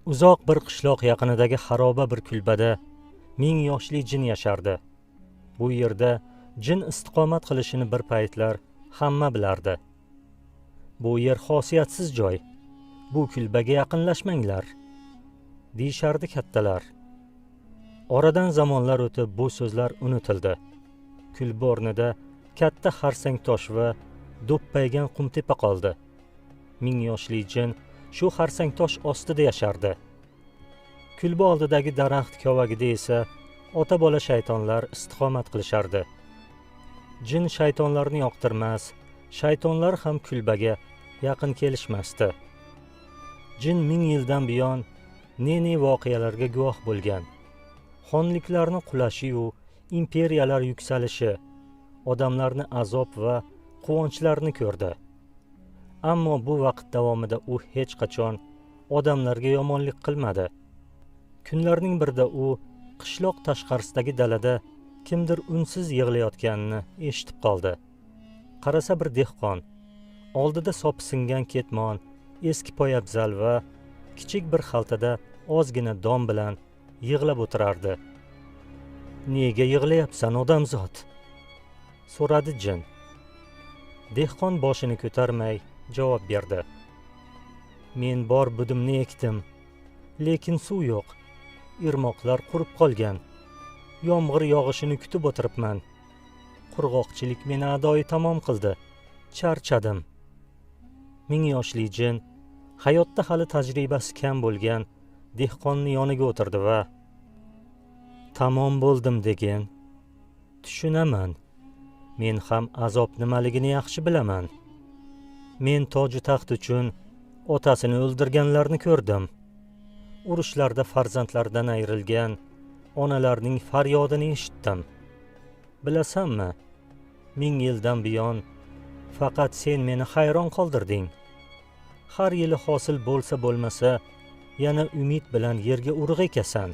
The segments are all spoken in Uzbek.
Uzoq bir qishloq yaqinidagi xaroba bir kulbada 1000 yoshli jin yashardi. Bu yerda jin istiqomat qilishini bir paytlar hamma bilardi. Bu yer xosiyatsiz joy. Bu kulbaga yaqinlashmanglar, deyishardi kattalar. Oradan zamonlar o'tib bu so'zlar unutildi. Kulba o'rnida katta xarsang tosh va do'ppaygan qumtepa qoldi. 1000 yoshli jin shu xarsang tosh ostida yashardi. Kulba oldidagi daraxt kovagida esa ota-bola shaytonlar istiqomat qilishardi. Jin shaytonlarni yoqtirmas, shaytonlar ham kulbaga yaqin kelishmasdi. Jin 1000 yildan buyon ne voqealarga guvoh bo'lgan. Xonliklarni qulashi-yu imperiyalar yuksalishi, odamlarni azob va quvonchlarini ko'rdi. Ammo bu vaqt davomida u hech qachon odamlarga yomonlik qilmadi. Kunlarning birida u qishloq tashqarisidagi dalada kimdir unsiz yig'layotganini eshitib qoldi. Qarasa bir dehqon, oldida sopi singan ketmon, eski poyabzal va kichik bir xaltada ozgina don bilan yig'lab o'tirardi. "Nega yig'layapsan, odamzod?" so'radi jin. Dehqon boshini ko'tarmay javob berdi. "Men bor budimni ekdim, lekin suv yo'q. Irmoqlar qurib qolgan. Yomg'ir yog'ishini kutib o'tiribman. Qurg'oqchilik meni adoyi tamom qildi. Charchadim." 1000 yoshli jin hayotda hali tajribasi kam bo'lgan dehqonning yoniga o'tirdi va "Tamom bo'ldim degin. Tushunaman. Men ham azob nimaligini yaxshi bilaman. Men toju taxt uchun otasini o'ldirganlarni ko'rdim. Urushlarda farzandlaridan ayrilgan onalarning faryodini eshitdim. Bilasanmi, 1000 yildan buyon faqat sen meni hayron qoldirding. Har yili hosil bo'lsa bo'lmasa, yana umid bilan yerga urg'a ekasan.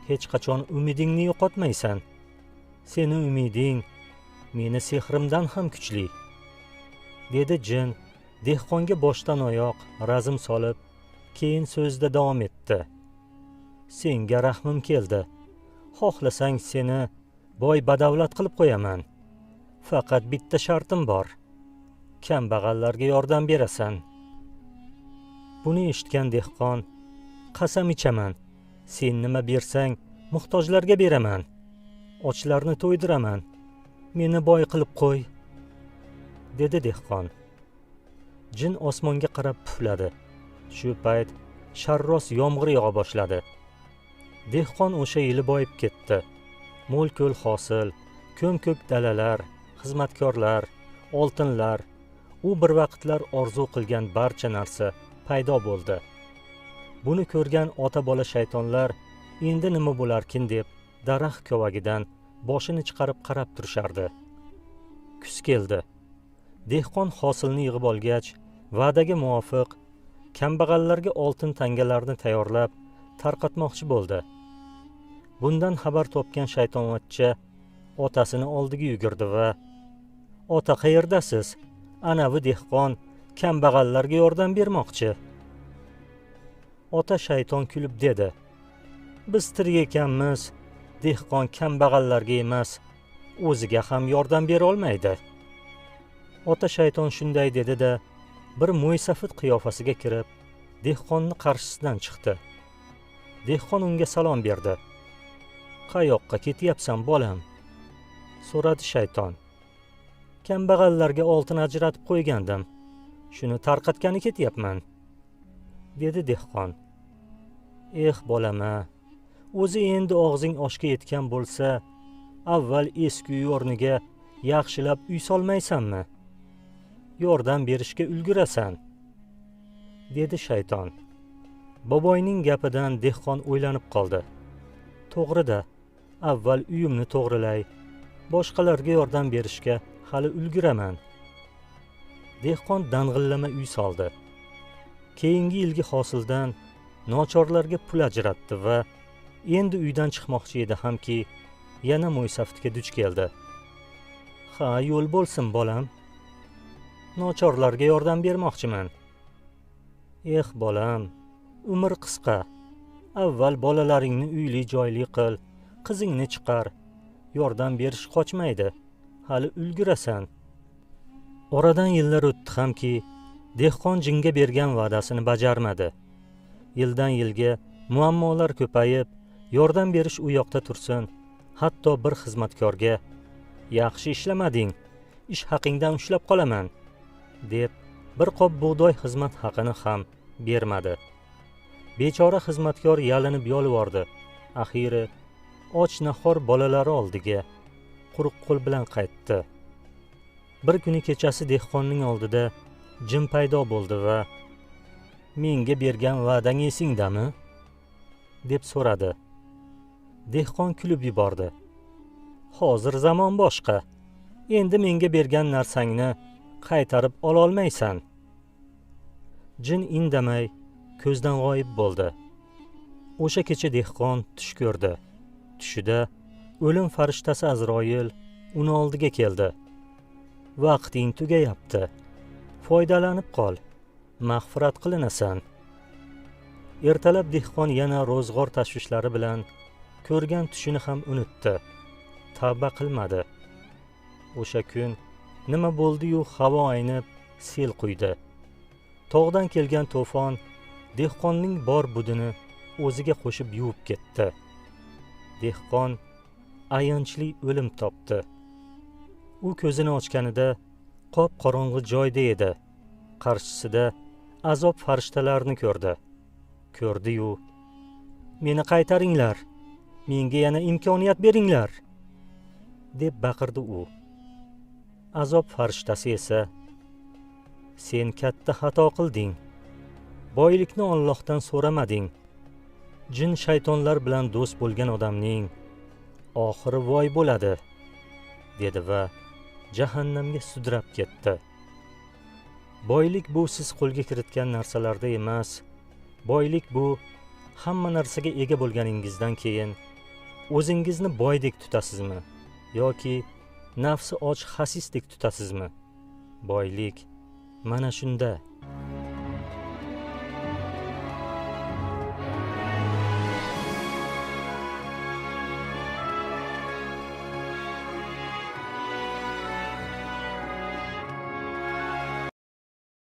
Hech qachon umidingni yo'qotmaysan. Seni umiding meni sehrimdan ham kuchli", dedi jin dehqonga boshdan oyoq razm solib, keyin so'zida davom etdi. "Senga rahmim keldi. Xohlasang seni boy badavlat qilib qo'yaman. Faqat bitta shartim bor. Kambag'allarga yordam berasan." Buni eshitgan dehqon, "Qasam ichaman. Sen nima bersang, muhtojlarga beraman. Ochlarni to'ydiraman. Meni boy qilib qo'y", dedi dehqon. Jin osmonga qarab pufladi. Shu payt sharros yomg'ir yog'a boshladi. Dehqon o'sha yili boyib ketdi. Mo'l-ko'l hosil, ko'm-ko'k dalalar, xizmatkorlar, oltinlar, u bir vaqtlar orzu qilgan barcha narsa paydo bo'ldi. Buni ko'rgan ota-bola shaytonlar endi nima bo'larkin deb daraxt kovagidan boshini chiqarib qarab turishardi. Kuz keldi. Dehqon hosilni yig'ib olgach, va'daga muvofiq kambag'allarga oltin tangalarni tayyorlab tarqatmoqchi bo'ldi. Bundan xabar topgan shaytonvachcha otasini oldiga yugurdi va "Ota, qayerdasiz? Anavi dehqon kambag'allarga yordam bermoqchi." Ota shayton kulib dedi: "Biz tirik ekanmiz, dehqon kambag'allarga emas, o'ziga ham yordam bera olmaydi." Ota shayton shunday dedi-da, bir mo'ysafid qiyofasiga kirib, dehqonni qarshisidan chiqdi. Dehqon unga salom berdi. "Qayoqqa ketyapsan, bolam?" so'radi shayton. "Kambag'allarga oltin ajratib qo'ygandim. Shuni tarqatgani ketyapman", dedi dehqon. "Eh bolama, o'zi endi og'zing oshga yetgan bo'lsa, avval eski uy o'rniga yaxshilab uy solmaysanmi? Yordam berishga ulgurasan", dedi shayton. Boboyning gapidan dehqon o'ylanib qoldi. "To'g'ri-da, avval uyimni to'g'rilay, boshqalarga yordam berishga hali ulguraman." Dehqon dang'illama uy soldi. Keyingi yilgi hosildan nochorlarga pul ajratdi va endi uydan chiqmoqchi edi hamki yana mo'ysafidga duch keldi. "Ha, yo'l bo'lsin bolam. Nochorlarga yordam bermoqchiman." "Eh bolam, umr qisqa. Avval bolalaringni uyli joyli qil, qizingni chiqar. Yordam berish qochmaydi. Hali ulgurasan. Oradan yillar o'tdi hamki, dehqon jinga bergan va'dasini bajarmadi. Yildan yilga muammolar ko'payib, yordam berish u yoqda tursin. Hatto bir xizmatkorga yaxshi ishlamading, ish haqingdan ushlab qolaman deb bir qop bug'doy xizmat haqini ham bermadi. Bechora xizmatkor yalinib yolvordi. Axiri och nahor bolalari oldiga quruq qo'l bilan qaytdi. Bir kuni kechasi dehqonning oldida jin paydo bo'ldi va "Menga bergan va'dang esingdami?" deb so'radi. Dehqon kulib yubordi. "Hozir zamon boshqa. Endi menga bergan narsangni qaytarib ola olmaysan." Jin indamay ko'zdan g'oyib bo'ldi. O'sha kecha dehqon tush ko'rdi. Tushida o'lim farishtasi Azroil uni oldiga keldi. "Vaqting tugayapti. Foydalanib qol. Mag'firat qilinasan." Ertalab dehqon yana ro'zg'or tashvishlari bilan ko'rgan tushini ham unutdi. Tavba qilmadi. O'sha kun nima bo'ldi-yu, havo aynib, sel quydi. Tog'dan kelgan to'fon dehqonning bor budini o'ziga qo'shib yuvib ketdi. Dehqon ayanchli o'lim topdi. U ko'zini ochganida qop qorong'i joyda edi. Qarshisida azob farishtalarini ko'rdi. Ko'rdi-yu, "Meni qaytaringlar. Menga yana imkoniyat beringlar" deb baqirdi u. Azob farishtasi esa, "Sen katta xato qilding. Boylikni Allohdan so'ramading. Jin shaytonlar bilan do'st bo'lgan odamning oxiri voy bo'ladi" dedi va jahannamga sudrab ketdi. Boylik bu siz qo'lga kiritgan narsalarda emas. Boylik bu hamma narsaga ega bo'lganingizdan keyin o'zingizni boydek tutasizmi yoki nafsi och xasisdek tutasizmi? Boylik mana shunda.